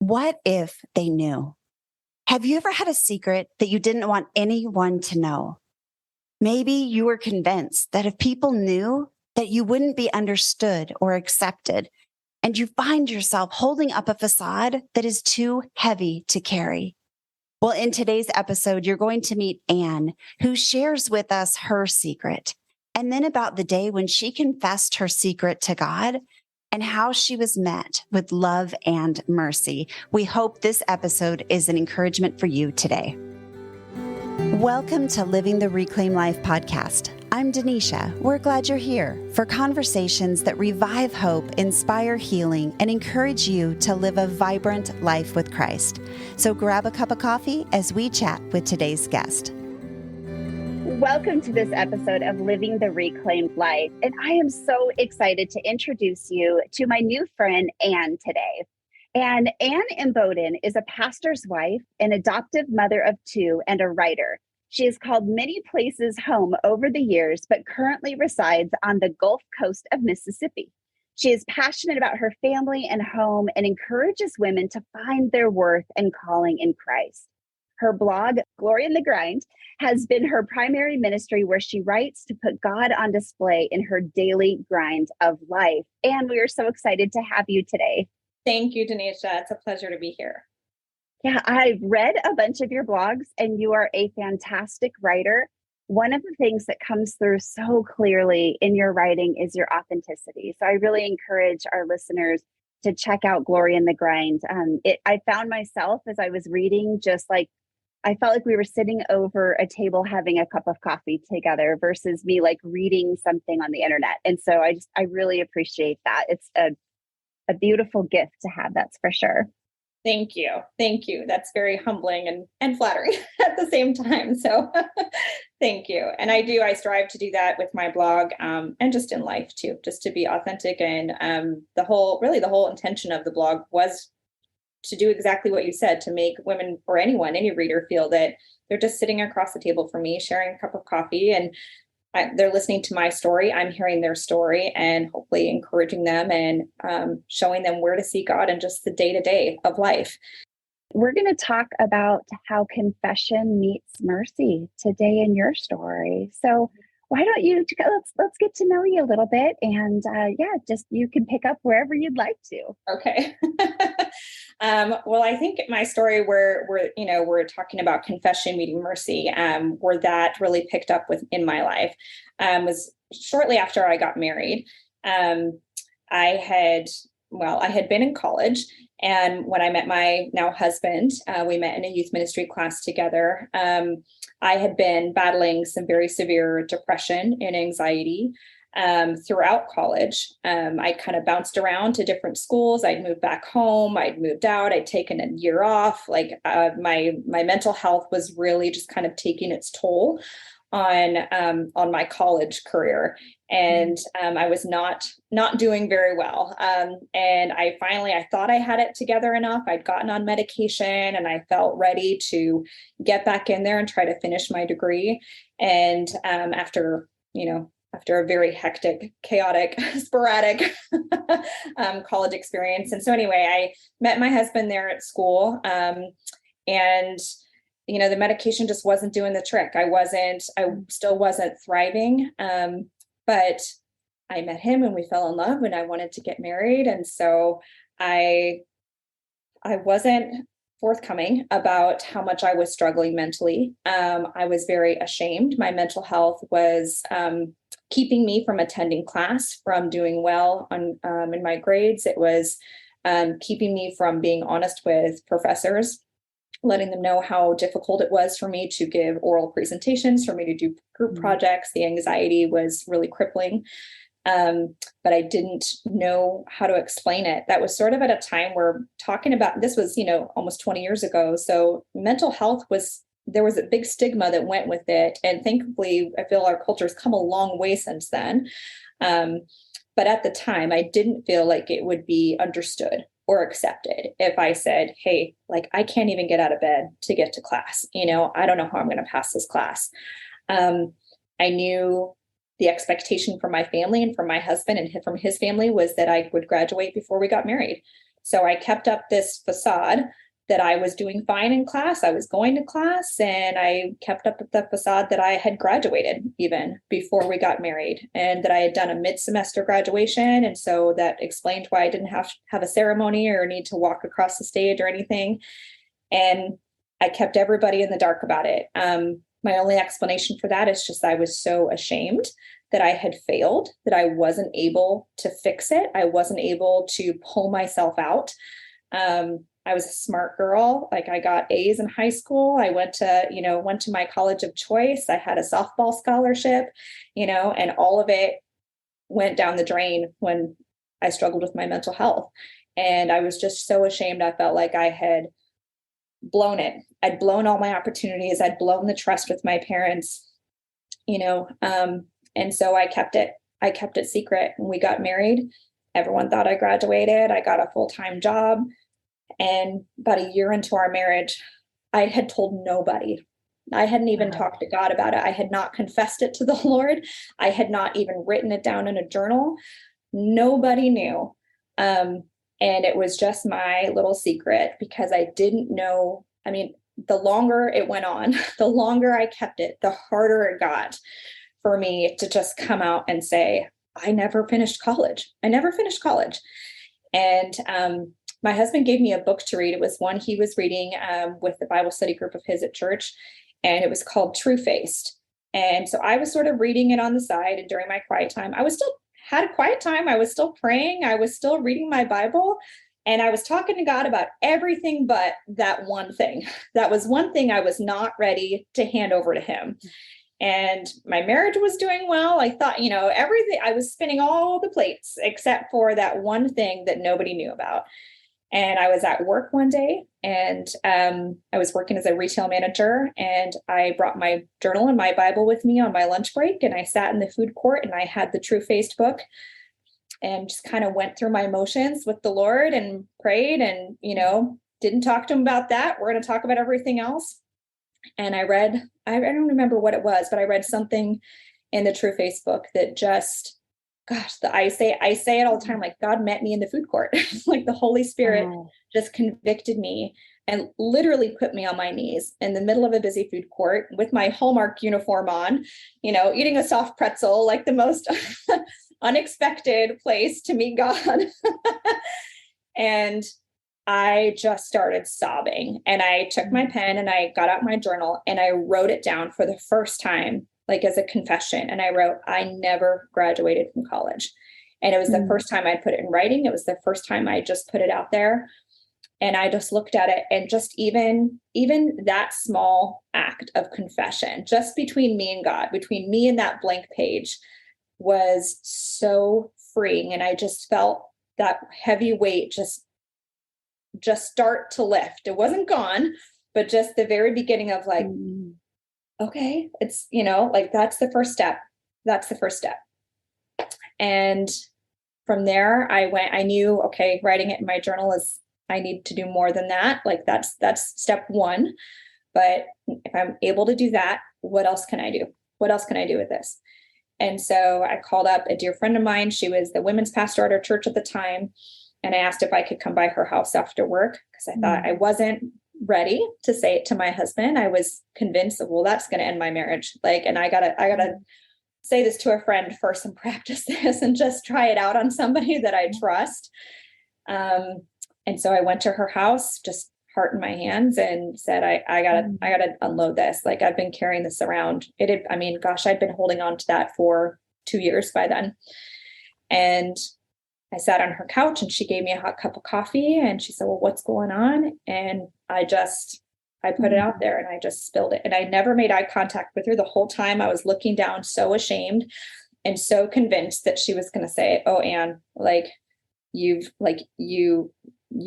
What if they knew? Have you ever had a secret that you didn't want anyone to know? Maybe you were convinced that if people knew, that you wouldn't be understood or accepted, and you find yourself holding up a facade that is too heavy to carry. Well, in today's episode, you're going to meet Anne, who shares with us her secret, and then about the day when she confessed her secret to God and how she was met with love and mercy. We hope this episode is an encouragement for you today. Welcome to Living the Reclaim Life podcast. I'm Denisha. We're glad you're here for conversations that revive hope, inspire healing, and encourage you to live a vibrant life with Christ. So grab a cup of coffee as we chat with today's guest. Welcome to this episode of Living the Reclaimed Life. And I am so excited to introduce you to my new friend, Anne, today. And Anne Imboden is a pastor's wife, an adoptive mother of two, and a writer. She has called many places home over the years, but currently resides on the Gulf Coast of Mississippi. She is passionate about her family and home and encourages women to find their worth and calling in Christ. Her blog, Glory in the Grind, has been her primary ministry where she writes to put God on display in her daily grind of life. And we are so excited to have you today. Thank you, Denisha. It's a pleasure to be here. Yeah, I've read a bunch of your blogs and you are a fantastic writer. One of the things that comes through so clearly in your writing is your authenticity. So I really encourage our listeners to check out Glory in the Grind. I found myself as I was reading, I felt like we were sitting over a table having a cup of coffee together versus me like reading something on the internet. And so I really appreciate that. It's a beautiful gift to have, that's for sure. Thank you. Thank you. That's very humbling and flattering at the same time. So thank you. And I strive to do that with my blog and just in life too, just to be authentic. And the whole intention of the blog was to do exactly what you said, to make women or anyone, any reader feel that they're just sitting across the table from me, sharing a cup of coffee, and they're listening to my story. I'm hearing their story and hopefully encouraging them and showing them where to see God in just the day-to-day of life. We're going to talk about how confession meets mercy today in your story. So why don't you, let's get to know you a little bit, and you can pick up wherever you'd like to. Okay. Well, I think my story where we're talking about confession meeting mercy, where that really picked up in my life, was shortly after I got married. I had been in college, and when I met my now husband, we met in a youth ministry class together. I had been battling some very severe depression and anxiety throughout college. I kind of bounced around to different schools. I'd moved back home. I'd moved out. I'd taken a year off. My mental health was really just kind of taking its toll on my college career. And I was not doing very well. And I thought I had it together enough. I'd gotten on medication and I felt ready to get back in there and try to finish my degree. And after a very hectic, chaotic, sporadic college experience. And so anyway, I met my husband there at school. And the medication just wasn't doing the trick. I still wasn't thriving. But I met him and we fell in love and I wanted to get married. And so I wasn't forthcoming about how much I was struggling mentally. I was very ashamed. My mental health was keeping me from attending class, from doing well in my grades. It was keeping me from being honest with professors, letting them know how difficult it was for me to give oral presentations, for me to do group projects. The anxiety was really crippling. But I didn't know how to explain it. That was sort of at a time where talking about this was, almost 20 years ago. So mental health there was a big stigma that went with it. And thankfully, I feel our culture's come a long way since then. But at the time, I didn't feel like it would be understood or accepted if I said, hey, I can't even get out of bed to get to class. I don't know how I'm going to pass this class. I knew the expectation from my family and from my husband and from his family was that I would graduate before we got married. So I kept up this facade that I was doing fine in class. I was going to class, and I kept up with the facade that I had graduated even before we got married, and that I had done a mid-semester graduation. And so that explained why I didn't have to have a ceremony or need to walk across the stage or anything. And I kept everybody in the dark about it. My only explanation for that is just I was so ashamed that I had failed, that I wasn't able to fix it. I wasn't able to pull myself out. I was a smart girl. Like, I got A's in high school. I went to my college of choice. I had a softball scholarship, and all of it went down the drain when I struggled with my mental health. And I was just so ashamed. I felt like I had blown it. I'd blown all my opportunities. I'd blown the trust with my parents, and so I kept it secret. When we got married, everyone thought I graduated. I got a full-time job. And about a year into our marriage, I had told nobody. I hadn't even talked to God about it. I had not confessed it to the Lord. I had not even written it down in a journal. Nobody knew. And it was just my little secret, because I didn't know. I mean, the longer it went on, the longer I kept it, the harder it got for me to just come out and say, I never finished college. I never finished college. And my husband gave me a book to read. It was one he was reading with the Bible study group of his at church, and it was called True Faced. And so I was sort of reading it on the side, and during my quiet time, I was still had a quiet time. I was still praying. I was still reading my Bible, and I was talking to God about everything but that one thing. That was one thing I was not ready to hand over to him. And my marriage was doing well. I thought, everything, I was spinning all the plates except for that one thing that nobody knew about. And I was at work one day, and I was working as a retail manager, and I brought my journal and my Bible with me on my lunch break. And I sat in the food court, and I had the True Faced book, and just kind of went through my emotions with the Lord and prayed, and, didn't talk to him about that. We're going to talk about everything else. And I don't remember what it was, but I read something in the True Faced book that just, I say it all the time, like, God met me in the food court. Like, the Holy Spirit just convicted me and literally put me on my knees in the middle of a busy food court with my Hallmark uniform on, eating a soft pretzel, like the most unexpected place to meet God. And I just started sobbing, and I took my pen and I got out my journal and I wrote it down for the first time, like as a confession. And I wrote, I never graduated from college. And it was the first time I put it in writing. It was the first time I just put it out there. And I just looked at it, and just even that small act of confession, just between me and God, between me and that blank page, was so freeing. And I just felt that heavy weight just start to lift. It wasn't gone, but just the very beginning of like, okay, it's, like, that's the first step. That's the first step. And from there I knew, okay, writing it in my journal I need to do more than that. Like, that's step one. But if I'm able to do that, what else can I do? What else can I do with this? And so I called up a dear friend of mine. She was the women's pastor at our church at the time. And I asked if I could come by her house after work, because I thought I wasn't ready to say it to my husband. I was convinced that, well, that's going to end my marriage. Like, and I gotta say this to a friend first and practice this and just try it out on somebody that I trust. And so I went to her house, just heart in my hands, and said, I gotta unload this. Like, I've been carrying this around. I'd been holding on to that for 2 years by then. And I sat on her couch, and she gave me a hot cup of coffee, and she said, well, what's going on? And I put it out there, and I just spilled it. And I never made eye contact with her the whole time. I was looking down, so ashamed and so convinced that she was going to say, oh, Anne, you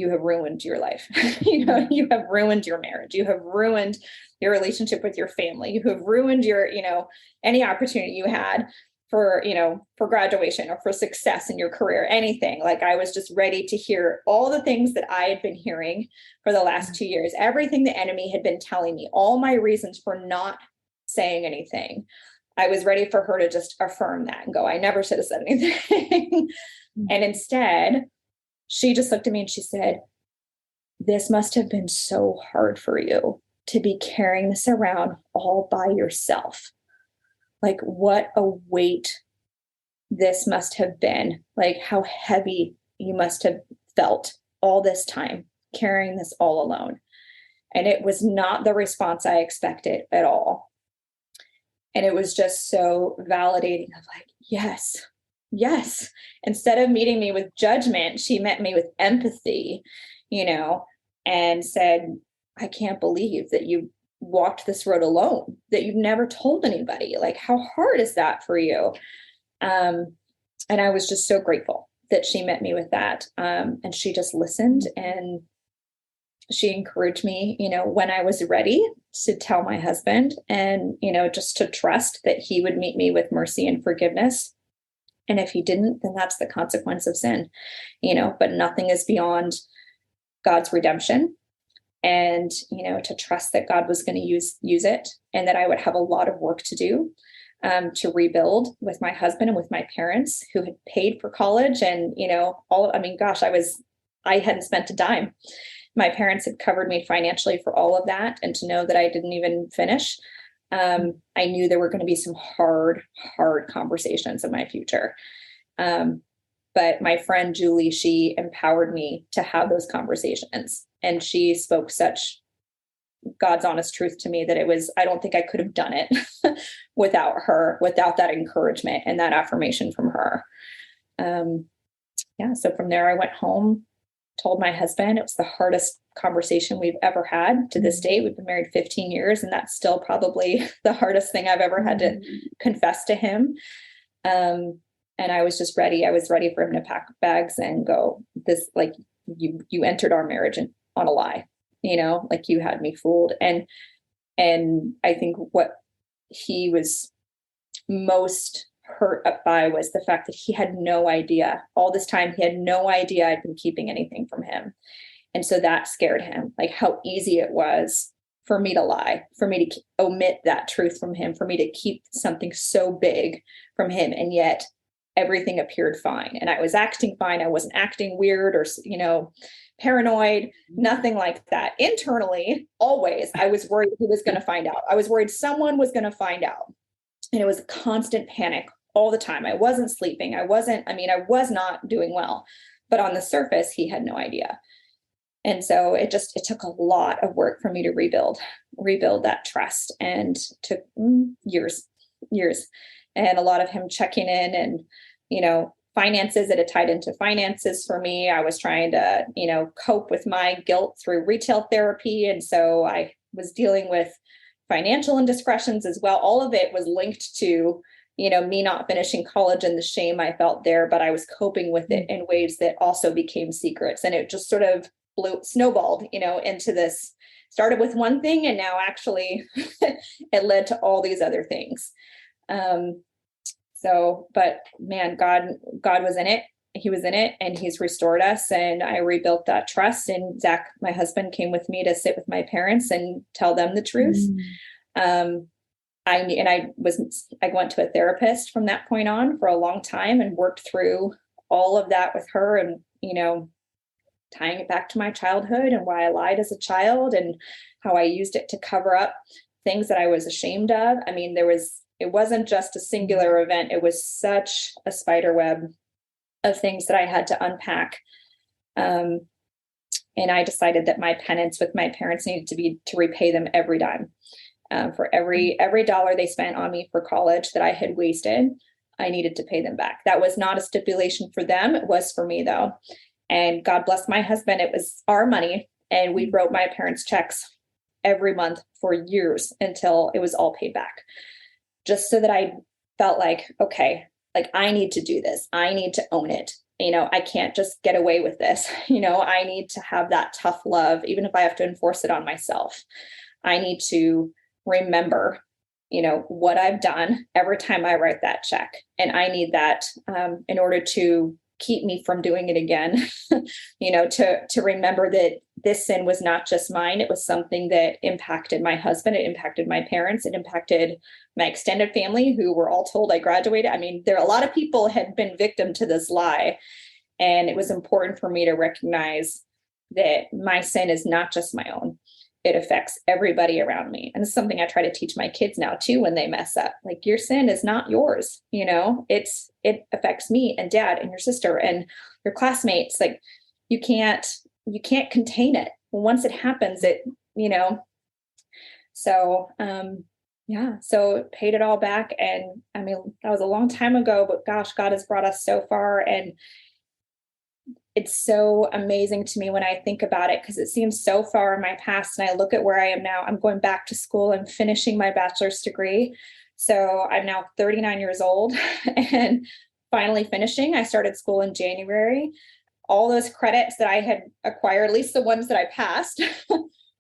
have ruined your life. You have ruined your marriage. You have ruined your relationship with your family. You have ruined your, any opportunity you had for graduation or for success in your career, anything. Like, I was just ready to hear all the things that I had been hearing for the last 2 years, everything the enemy had been telling me, all my reasons for not saying anything. I was ready for her to just affirm that and go, I never should have said anything. And instead, she just looked at me and she said, this must have been so hard for you to be carrying this around all by yourself. Like, what a weight this must have been. Like, how heavy you must have felt all this time carrying this all alone. And it was not the response I expected at all. And it was just so validating of like, yes, yes. Instead of meeting me with judgment, she met me with empathy, and said, I can't believe that you walked this road alone, that you've never told anybody. Like, how hard is that for you? And I was just so grateful that she met me with that. And she just listened, and she encouraged me, when I was ready to tell my husband, and, just to trust that he would meet me with mercy and forgiveness. And if he didn't, then that's the consequence of sin, but nothing is beyond God's redemption. And, to trust that God was going to use it, and that I would have a lot of work to do to rebuild with my husband and with my parents who had paid for college. And, I hadn't spent a dime. My parents had covered me financially for all of that. And to know that I didn't even finish, I knew there were going to be some hard conversations in my future. But my friend Julie, she empowered me to have those conversations. And she spoke such God's honest truth to me that I don't think I could have done it without her, without that encouragement and that affirmation from her. So from there I went home, told my husband. It was the hardest conversation we've ever had to this day. We've been married 15 years, and that's still probably the hardest thing I've ever had to confess to him. And I was just ready. I was ready for him to pack bags and go, this, like, you entered our marriage on a lie, like you had me fooled. And I think what he was most hurt by was the fact that he had no idea. All this time, he had no idea I'd been keeping anything from him. And so that scared him, like how easy it was for me to lie, for me to omit that truth from him, for me to keep something so big from him. And yet everything appeared fine. And I was acting fine. I wasn't acting weird or, paranoid, nothing like that. Internally, always, I was worried he was going to find out. I was worried someone was going to find out. And it was a constant panic all the time. I wasn't sleeping. I was not doing well. But on the surface, he had no idea. And so it took a lot of work for me to rebuild that trust, and took years. And a lot of him checking in, and, finances, that had tied into finances for me. I was trying to, cope with my guilt through retail therapy. And so I was dealing with financial indiscretions as well. All of it was linked to, me not finishing college and the shame I felt there, but I was coping with it in ways that also became secrets. And it just sort of snowballed, into this, started with one thing, and now actually it led to all these other things. But man, God was in it. He was in it, and he's restored us. And I rebuilt that trust. And Zach, my husband, came with me to sit with my parents and tell them the truth. I went to a therapist from that point on for a long time, and worked through all of that with her, and, tying it back to my childhood and why I lied as a child, and how I used it to cover up things that I was ashamed of. I mean, it wasn't just a singular event. It was such a spider web of things that I had to unpack. And I decided that my penance with my parents needed to be to repay them every dime. For every dollar they spent on me for college that I had wasted, I needed to pay them back. That was not a stipulation for them. It was for me, though. And God bless my husband. It was our money. And we wrote my parents' checks every month for years until it was all paid back. Just so that I felt like, okay, like I need to do this. I need to own it. I can't just get away with this. I need to have that tough love, even if I have to enforce it on myself. I need to remember, what I've done every time I write that check. And I need that in order to keep me from doing it again, to remember that this sin was not just mine. It was something that impacted my husband. It impacted my parents. It impacted my extended family, who were all told I graduated. I mean, a lot of people had been victim to this lie. And it was important for me to recognize that my sin is not just my own. It affects everybody around me. And it's something I try to teach my kids now too, when they mess up. Like, your sin is not yours. It affects me and dad and your sister and your classmates. Like, you can't contain it. Once it happens, so paid it all back. And I mean, that was a long time ago, but gosh, God has brought us so far. And it's so amazing to me when I think about it, because it seems so far in my past. And I look at where I am now. I'm going back to school and finishing my bachelor's degree. So I'm now 39 years old and finally finishing. I started school in January. All those credits that I had acquired, at least the ones that I passed,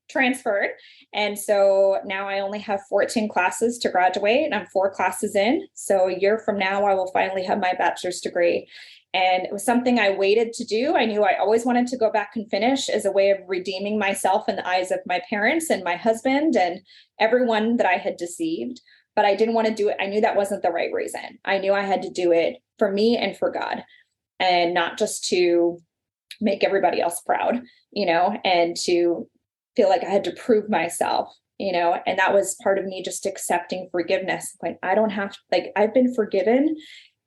transferred. And so now I only have 14 classes to graduate, and I'm 4 classes in. So a year from now, I will finally have my bachelor's degree. And it was something I waited to do. I knew I always wanted to go back and finish as a way of redeeming myself in the eyes of my parents and my husband and everyone that I had deceived. But I didn't want to do it. I knew that wasn't the right reason. I knew I had to do it for me and for God, and not just to make everybody else proud, and to feel like I had to prove myself, and that was part of me just accepting forgiveness. Like, I don't have, like, I've been forgiven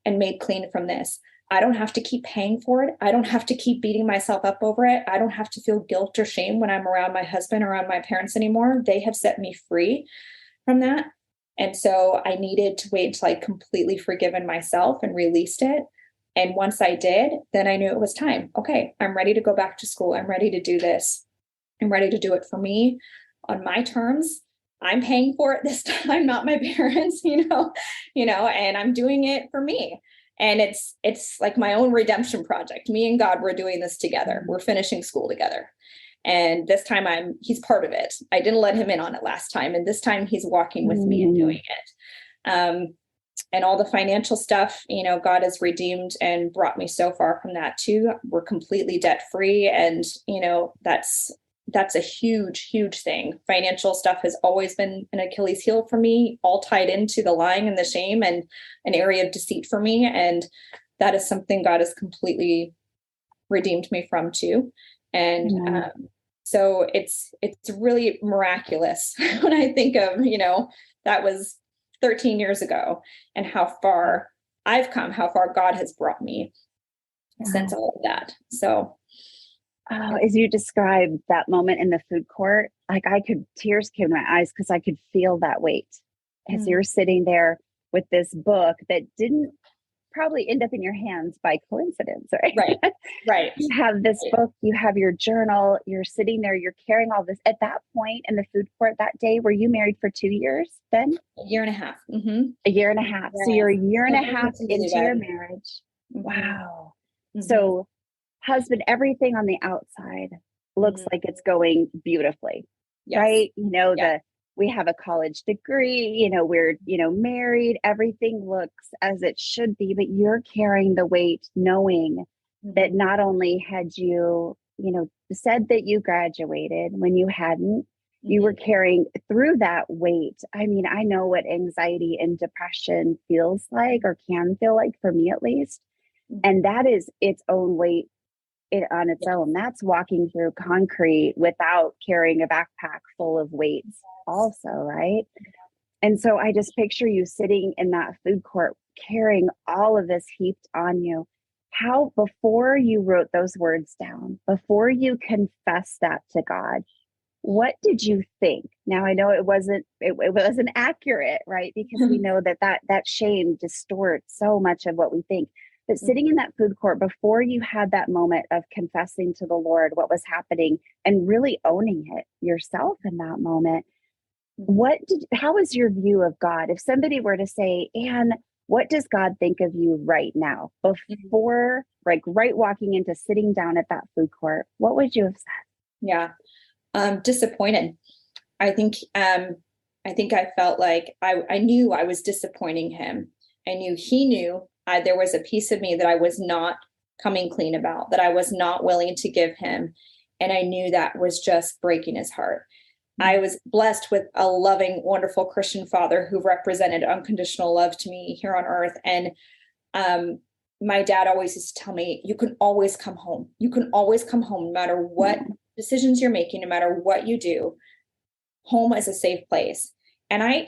and made clean from this. I don't have to keep paying for it. I don't have to keep beating myself up over it. I don't have to feel guilt or shame when I'm around my husband or around my parents anymore. They have set me free from that. And so I needed to wait until I completely forgiven myself and released it. And once I did, then I knew it was time. Okay, I'm ready to go back to school. I'm ready to do this. I'm ready to do it for me on my terms. I'm paying for it this time, not my parents, and I'm doing it for me. And it's like my own redemption project. Me and God, we're doing this together. We're finishing school together. And this time he's part of it. I didn't let him in on it last time. And this time he's walking with me and doing it. And all the financial stuff, God has redeemed and brought me so far from that too. We're completely debt free. And, that's a huge, huge thing. Financial stuff has always been an Achilles heel for me, all tied into the lying and the shame and an area of deceit for me. And that is something God has completely redeemed me from too. And so it's really miraculous when I think of, that was 13 years ago, and how far I've come, how far God has brought me since all of that. So as you described that moment in the food court, like, tears came to my eyes because I could feel that weight as you're sitting there with this book that didn't probably end up in your hands by coincidence, right? Right. You have this book, you have your journal, you're sitting there, you're carrying all this. At that point in the food court that day, were you married for 2 years then? A year and a half. Mm-hmm. A year and a half. Yeah. So you're a year and a half into your marriage. Mm-hmm. Wow. Mm-hmm. So husband, everything on the outside looks like it's going beautifully, right? We have a college degree, we're, married, everything looks as it should be, but you're carrying the weight knowing that not only had you, said that you graduated when you hadn't, you were carrying through that weight. I mean, I know what anxiety and depression feels like, or can feel like, for me at least. And that is its own weight on its own. That's walking through concrete without carrying a backpack full of weights also, right? And so I just picture you sitting in that food court carrying all of this heaped on you. How, before you wrote those words down, before you confessed that to God, what did you think? Now, I know it wasn't accurate, right? Because we know that shame distorts so much of what we think. But sitting in that food court, before you had that moment of confessing to the Lord what was happening and really owning it yourself in that moment, how was your view of God? If somebody were to say, Anne, what does God think of you right now? Before, like, right walking into sitting down at that food court, what would you have said? Yeah. Disappointed. I think I felt like I knew I was disappointing him. I knew he knew there was a piece of me that I was not coming clean about, that I was not willing to give him. And I knew that was just breaking his heart. I was blessed with a loving, wonderful Christian father who represented unconditional love to me here on earth. And my dad always used to tell me, you can always come home. You can always come home, no matter what decisions you're making, no matter what you do. Home is a safe place. And I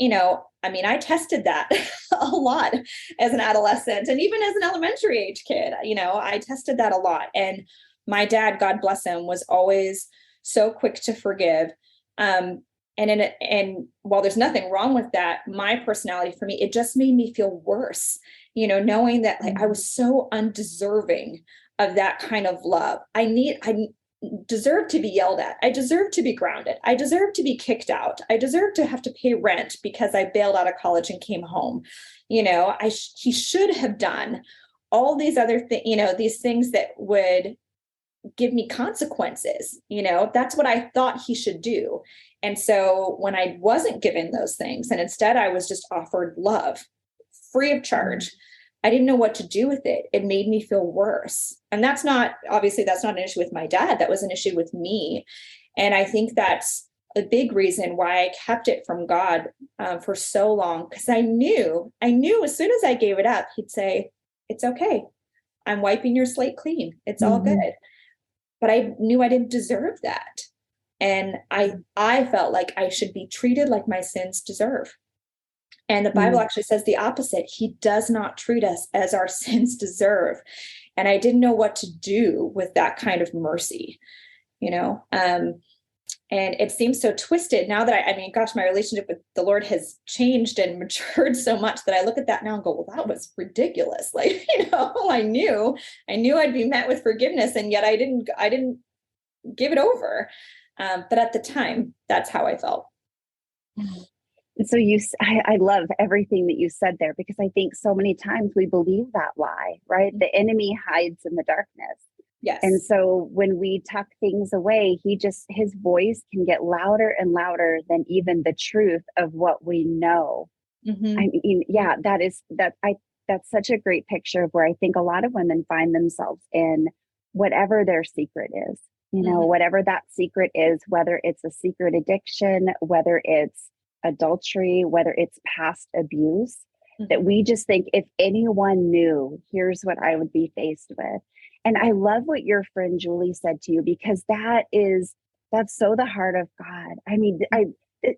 tested that a lot as an adolescent and even as an elementary age kid. I tested that a lot. And my dad, God bless him, was always so quick to forgive. And while there's nothing wrong with that, my personality, for me, it just made me feel worse, knowing that like I was so undeserving of that kind of love. I deserve to be yelled at. I deserve to be grounded. I deserve to be kicked out. I deserve to have to pay rent because I bailed out of college and came home. He should have done all these other things, these things that would give me consequences. That's what I thought he should do. And so when I wasn't given those things, and instead I was just offered love free of charge, I didn't know what to do with it. It made me feel worse. And that's not an issue with my dad. That was an issue with me. And I think that's a big reason why I kept it from God for so long. Because I knew as soon as I gave it up, he'd say, it's okay. I'm wiping your slate clean. It's all good. But I knew I didn't deserve that. And I felt like I should be treated like my sins deserve. And the Bible actually says the opposite. He does not treat us as our sins deserve. And I didn't know what to do with that kind of mercy, and it seems so twisted now that my relationship with the Lord has changed and matured so much that I look at that now and go, well, that was ridiculous. Like, I knew I'd be met with forgiveness, and yet I didn't give it over. But at the time, that's how I felt. And so I love everything that you said there, because I think so many times we believe that lie, right? The enemy hides in the darkness. Yes. And so when we tuck things away, his voice can get louder and louder than even the truth of what we know. I mean, yeah, that's such a great picture of where I think a lot of women find themselves in, whatever their secret is, whatever that secret is, whether it's a secret addiction, whether it's adultery, whether it's past abuse, that we just think, if anyone knew, here's what I would be faced with. And I love what your friend Julie said to you, because that's so the heart of God. I mean,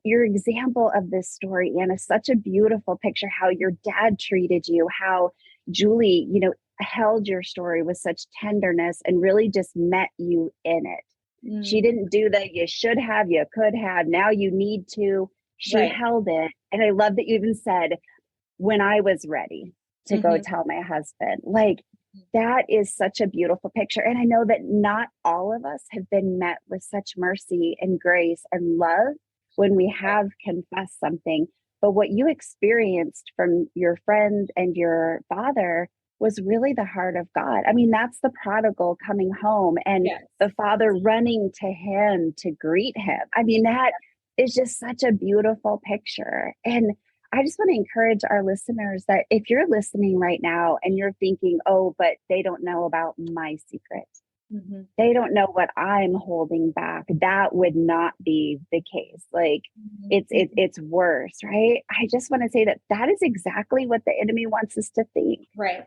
your example of this story, Anna, is such a beautiful picture, how your dad treated you, how Julie, held your story with such tenderness and really just met you in it. She didn't do the, you should have, you could have, now you need to. She held it. And I love that you even said, when I was ready to go tell my husband, like, that is such a beautiful picture. And I know that not all of us have been met with such mercy and grace and love when we have confessed something. But what you experienced from your friend and your father was really the heart of God. I mean, that's the prodigal coming home and the father running to him to greet him. I mean, that is just such a beautiful picture. And I just want to encourage our listeners that if you're listening right now and you're thinking, oh, but they don't know about my secret, they don't know what I'm holding back, that would not be the case. Like, it's worse, right? I just want to say that is exactly what the enemy wants us to think. Right.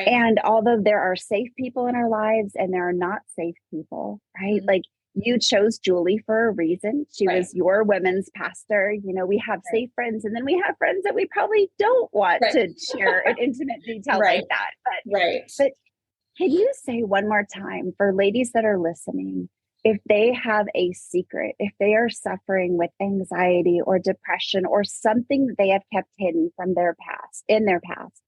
And although there are safe people in our lives and there are not safe people, right? Like, you chose Julie for a reason. She was your women's pastor. We have safe friends, and then we have friends that we probably don't want to share in intimate detail like that. But can you say one more time for ladies that are listening, if they have a secret, if they are suffering with anxiety or depression or something that they have kept hidden from in their past,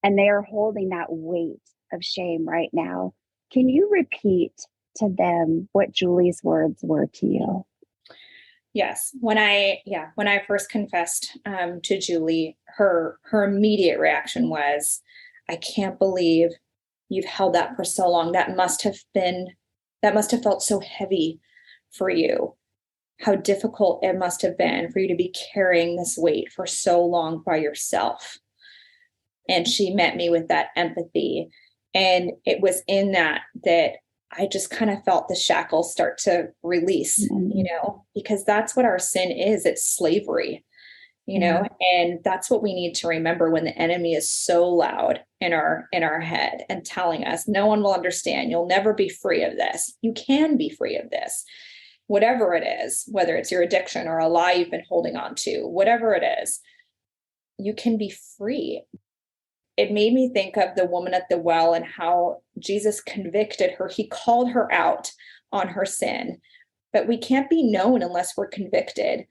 and they are holding that weight of shame right now, can you repeat to them what Julie's words were to you? Yes. When I first confessed to Julie, her immediate reaction was, I can't believe you've held that for so long. That must have felt so heavy for you. How difficult it must have been for you to be carrying this weight for so long by yourself. And she met me with that empathy. And it was in that I just kind of felt the shackles start to release, because that's what our sin is. It's slavery. and that's what we need to remember when the enemy is so loud in our head and telling us, no one will understand. You'll never be free of this. You can be free of this, whatever it is, whether it's your addiction or a lie you've been holding on to, whatever it is, you can be free. It made me think of the woman at the well and how Jesus convicted her. He called her out on her sin, but we can't be known unless we're convicted.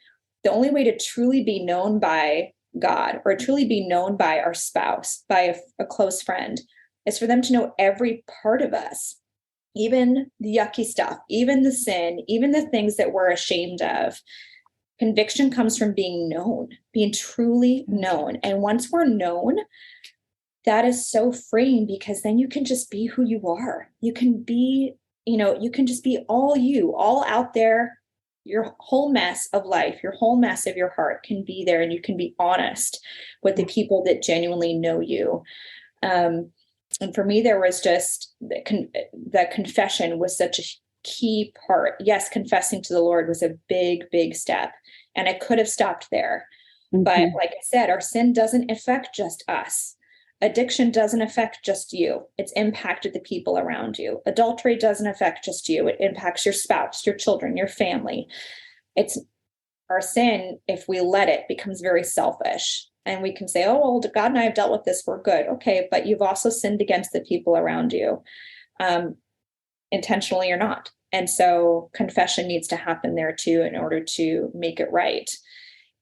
The only way to truly be known by God or truly be known by our spouse, by a close friend, is for them to know every part of us, even the yucky stuff, even the sin, even the things that we're ashamed of. Conviction comes from being known, being truly known. And once we're known, that is so freeing, because then you can just be who you are. You can be, you can just be all you, all out there. Your whole mess of life, your whole mess of your heart can be there, and you can be honest with the people that genuinely know you. And for me, there was just that confession was such a key part. Yes, confessing to the Lord was a big, big step, and I could have stopped there. Mm-hmm. But like I said, our sin doesn't affect just us. Addiction doesn't affect just you. It's impacted the people around you. Adultery doesn't affect just you. It impacts your spouse, your children, your family. It's our sin, if we let it, becomes very selfish. And we can say, oh, well, God and I have dealt with this. We're good. Okay, but you've also sinned against the people around you, intentionally or not. And so confession needs to happen there too in order to make it right.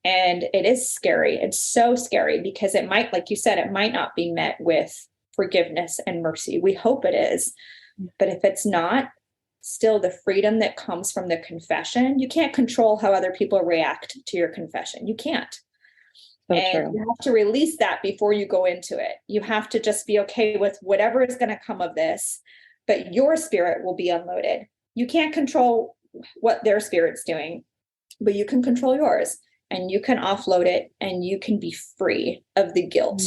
And it is scary. It's so scary because it might, like you said, it might not be met with forgiveness and mercy. We hope it is. But if it's not, still the freedom that comes from the confession, you can't control how other people react to your confession. You can't. So and true. You have to release that before you go into it. You have to just be okay with whatever is going to come of this, but your spirit will be unloaded. You can't control what their spirit's doing, but you can control yours. And you can offload it, and you can be free of the guilt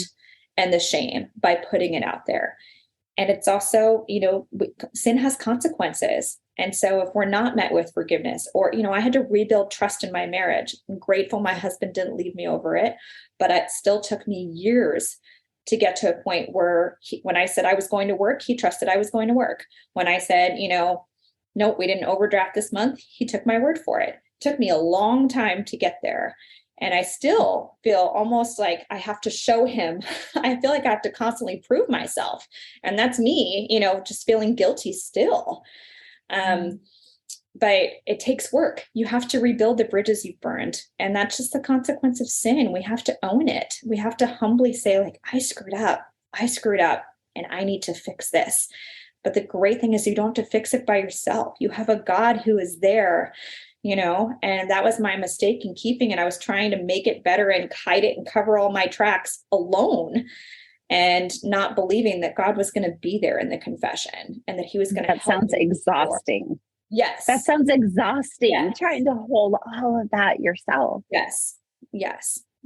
and the shame by putting it out there. And it's also, sin has consequences. And so if we're not met with forgiveness, or, I had to rebuild trust in my marriage. I'm grateful my husband didn't leave me over it, but it still took me years to get to a point where when I said I was going to work, he trusted I was going to work. When I said, no, we didn't overdraft this month, he took my word for it. Took me a long time to get there. And I still feel almost like I have to show him. I feel like I have to constantly prove myself. And that's me, just feeling guilty still. But it takes work. You have to rebuild the bridges you've burned. And that's just the consequence of sin. We have to own it. We have to humbly say, like, I screwed up, and I need to fix this. But the great thing is you don't have to fix it by yourself. You have a God who is there, and that was my mistake in keeping it. I was trying to make it better and hide it and cover all my tracks alone, and not believing that God was going to be there in the confession and that he was going to help. That sounds exhausting. Yes. That sounds exhausting. Yes. Trying to hold all of that yourself. Yes.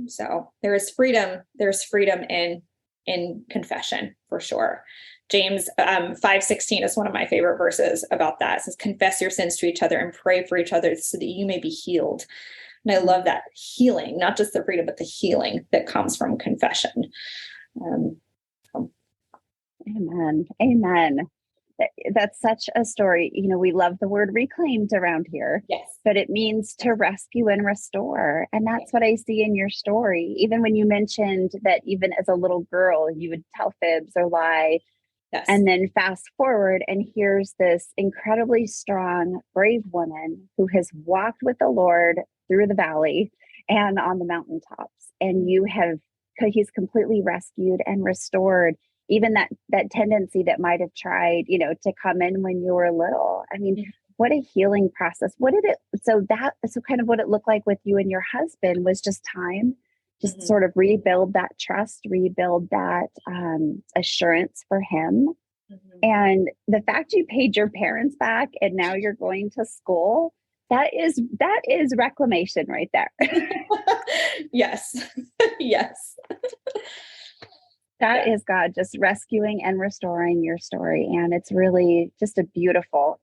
So there is freedom. There's freedom in confession for sure. James 5:16 is one of my favorite verses about that. It says, confess your sins to each other and pray for each other so that you may be healed. And I love that healing, not just the freedom, but the healing that comes from confession. Amen. That's such a story. We love the word reclaimed around here. Yes. But it means to rescue and restore. And that's what I see in your story. Even when you mentioned that even as a little girl, you would tell fibs or lie. Yes. And then fast forward, and here's this incredibly strong, brave woman who has walked with the Lord through the valley and on the mountaintops. And he's completely rescued and restored even that tendency that might have tried, to come in when you were little. I mean, what a healing process. So kind of what it looked like with you and your husband was just time. Just sort of rebuild that trust, rebuild that assurance for him. And the fact you paid your parents back and now you're going to school, that is reclamation right there. Yes. Yes. That is God just rescuing and restoring your story. And it's really just a beautiful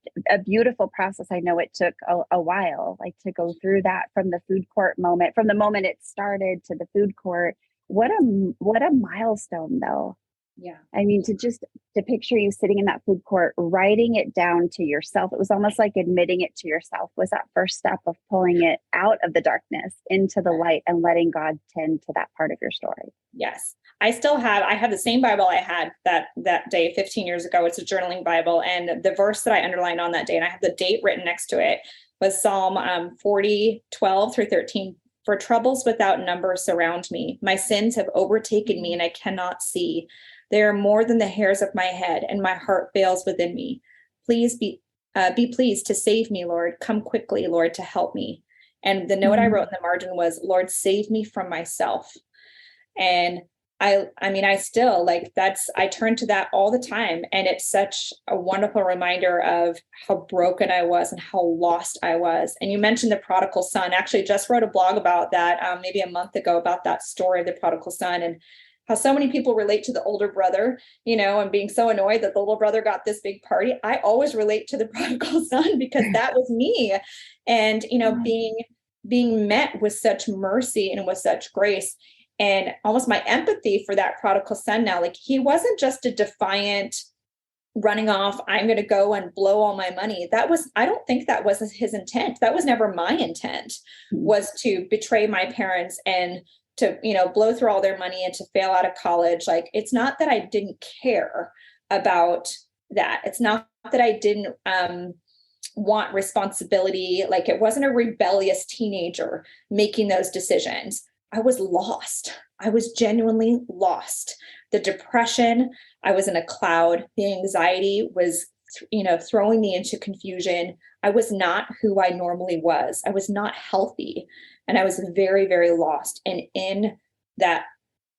process. I know it took a while, like to go through that from the food court moment, from the moment it started to the food court. What a milestone though. Yeah. I mean, to picture you sitting in that food court, writing it down to yourself. It was almost like admitting it to yourself was that first step of pulling it out of the darkness into the light and letting God tend to that part of your story. Yes. I have the same Bible I had that day 15 years ago. It's a journaling Bible. And the verse that I underlined on that day, and I have the date written next to it, was Psalm 40, 12 through 13. For troubles without number surround me. My sins have overtaken me and I cannot see. They are more than the hairs of my head, and my heart fails within me. Please be pleased to save me, Lord. Come quickly, Lord, to help me. And the note I wrote in the margin was, Lord, save me from myself. And I still I turn to that all the time. And it's such a wonderful reminder of how broken I was and how lost I was. And you mentioned the prodigal son. Actually just wrote a blog about that maybe a month ago, about that story of the prodigal son, and how so many people relate to the older brother, and being so annoyed that the little brother got this big party. I always relate to the prodigal son because that was me. And, being met with such mercy and with such grace, and almost my empathy for that prodigal son now, like he wasn't just a defiant running off, I'm going to go and blow all my money. I don't think that was his intent. That was never my intent, was to betray my parents and to, blow through all their money and to fail out of college. Like, it's not that I didn't care about that. It's not that I didn't want responsibility. Like, it wasn't a rebellious teenager making those decisions. I was lost. I was genuinely lost. The depression, I was in a cloud. The anxiety was, throwing me into confusion. I was not who I normally was. I was not healthy. And I was very, very lost. And in that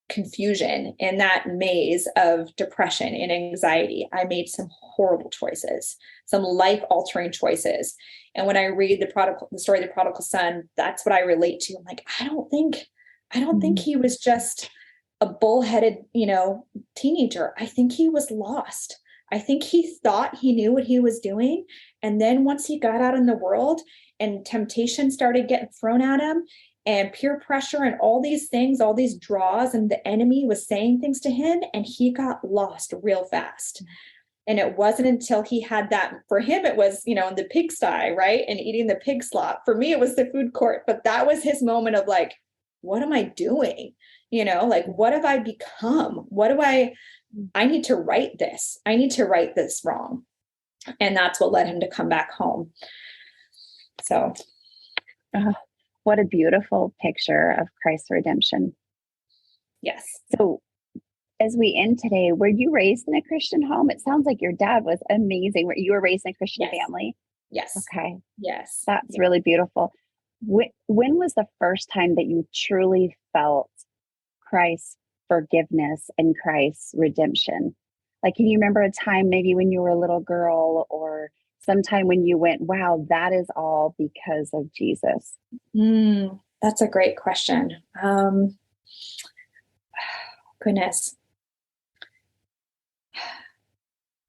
confusion, in that maze of depression and anxiety, I made some horrible choices, some life-altering choices. And when I read the story of the prodigal son, that's what I relate to. I'm like, I don't think he was just a bullheaded, teenager. I think he was lost. I think he thought he knew what he was doing. And then once he got out in the world and temptation started getting thrown at him and peer pressure and all these things, all these draws, and the enemy was saying things to him, and he got lost real fast. And it wasn't until he had that, for him, it was, in the pigsty, right? And eating the pig slop. For me, it was the food court, but that was his moment of like, what am I doing? What have I become? I need to right this. I need to right this wrong. And that's what led him to come back home. So. What a beautiful picture of Christ's redemption. Yes. So as we end today, were you raised in a Christian home? It sounds like your dad was amazing. You were raised in a Christian family? Yes. Okay. Yes. That's really beautiful. When was the first time that you truly felt Christ's forgiveness and Christ's redemption? Like, can you remember a time maybe when you were a little girl, or sometime when you went, wow, that is all because of Jesus? That's a great question. Goodness.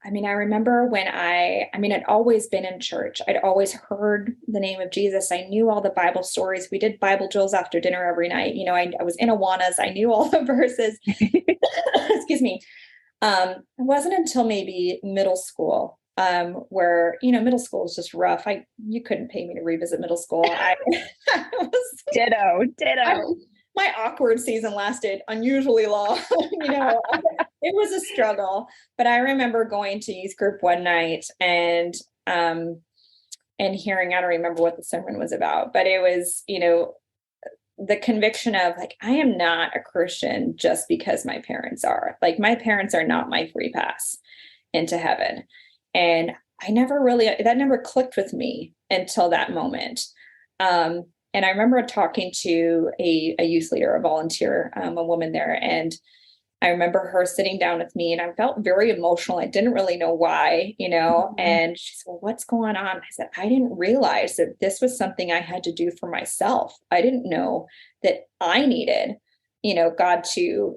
I remember when I'd always been in church. I'd always heard the name of Jesus. I knew all the Bible stories. We did Bible drills after dinner every night. I was in Awanas. I knew all the verses. Excuse me. It wasn't until maybe middle school, where, middle school is just rough. You couldn't pay me to revisit middle school. Ditto. My awkward season lasted unusually long. It was a struggle, but I remember going to youth group one night and hearing, I don't remember what the sermon was about, but it was, the conviction of like, I am not a Christian just because my parents are. Like, my parents are not my free pass into heaven. And that never clicked with me until that moment. And I remember talking to a youth leader, a volunteer, a woman there. And I remember her sitting down with me, and I felt very emotional. I didn't really know why, and she said, well, what's going on? I said, I didn't realize that this was something I had to do for myself. I didn't know that I needed, God to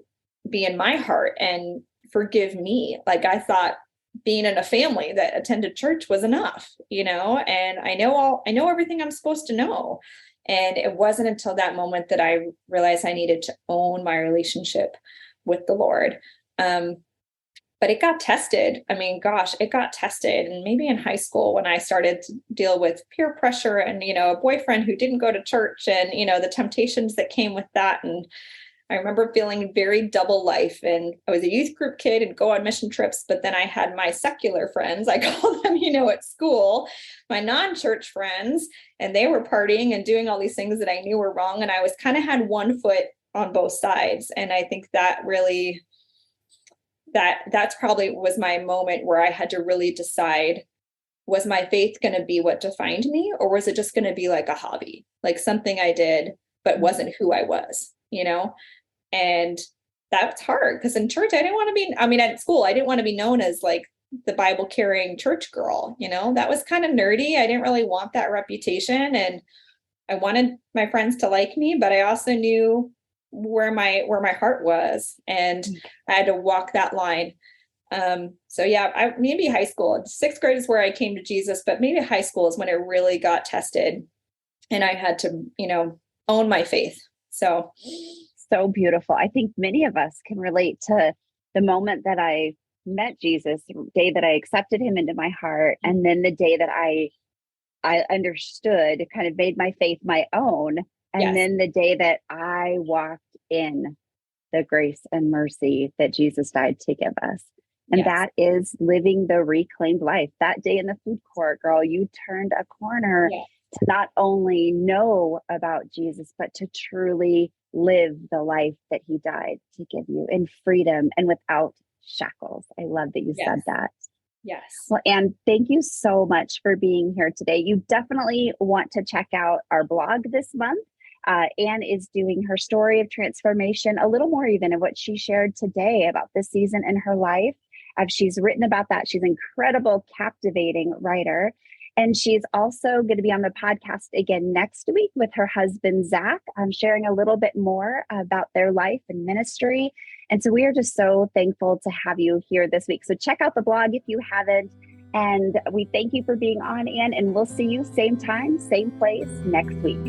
be in my heart and forgive me. Like I thought being in a family that attended church was enough, and I know everything I'm supposed to know. And it wasn't until that moment that I realized I needed to own my relationship with the Lord. But it got tested. I mean, gosh, it got tested. And maybe in high school when I started to deal with peer pressure and, a boyfriend who didn't go to church and, the temptations that came with that. And I remember feeling very double life, and I was a youth group kid and go on mission trips, but then I had my secular friends, I call them, at school, my non-church friends, and they were partying and doing all these things that I knew were wrong. And I was kind of had one foot on both sides. And I think that really, that's probably was my moment where I had to really decide, was my faith going to be what defined me, or was it just going to be like a hobby, like something I did, but wasn't who I was, And that's hard because in church, at school, I didn't want to be known as like the Bible carrying church girl, that was kind of nerdy. I didn't really want that reputation, and I wanted my friends to like me, but I also knew where my heart was, and I had to walk that line. Maybe high school, 6th grade is where I came to Jesus, but maybe high school is when it really got tested and I had to, own my faith. So beautiful. I think many of us can relate to the moment that I met Jesus, the day that I accepted him into my heart. And then the day that I understood, kind of made my faith my own. And then the day that I walked in the grace and mercy that Jesus died to give us. And that is living the reclaimed life. That day in the food court, girl, you turned a corner to not only know about Jesus, but to truly live the life that he died to give you in freedom and without shackles. I love that you said that. Yes. Well, Anne, thank you so much for being here today. You definitely want to check out our blog this month. Anne is doing her story of transformation, a little more even of what she shared today about this season in her life. She's written about that. She's an incredible, captivating writer. And she's also going to be on the podcast again next week with her husband, Zach, sharing a little bit more about their life and ministry. And so we are just so thankful to have you here this week. So check out the blog if you haven't. And we thank you for being on, Anne, and we'll see you same time, same place next week.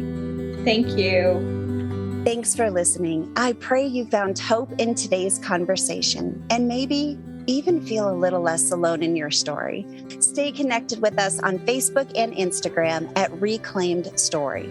Thank you. Thanks for listening. I pray you found hope in today's conversation and maybe even feel a little less alone in your story. Stay connected with us on Facebook and Instagram at Reclaimed Story.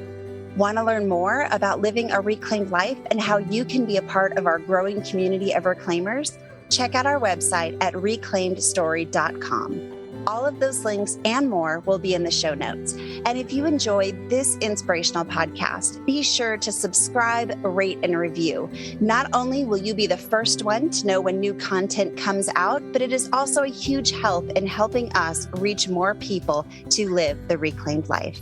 Want to learn more about living a reclaimed life and how you can be a part of our growing community of reclaimers? Check out our website at reclaimedstory.com. All of those links and more will be in the show notes. And if you enjoyed this inspirational podcast, be sure to subscribe, rate, and review. Not only will you be the first one to know when new content comes out, but it is also a huge help in helping us reach more people to live the reclaimed life.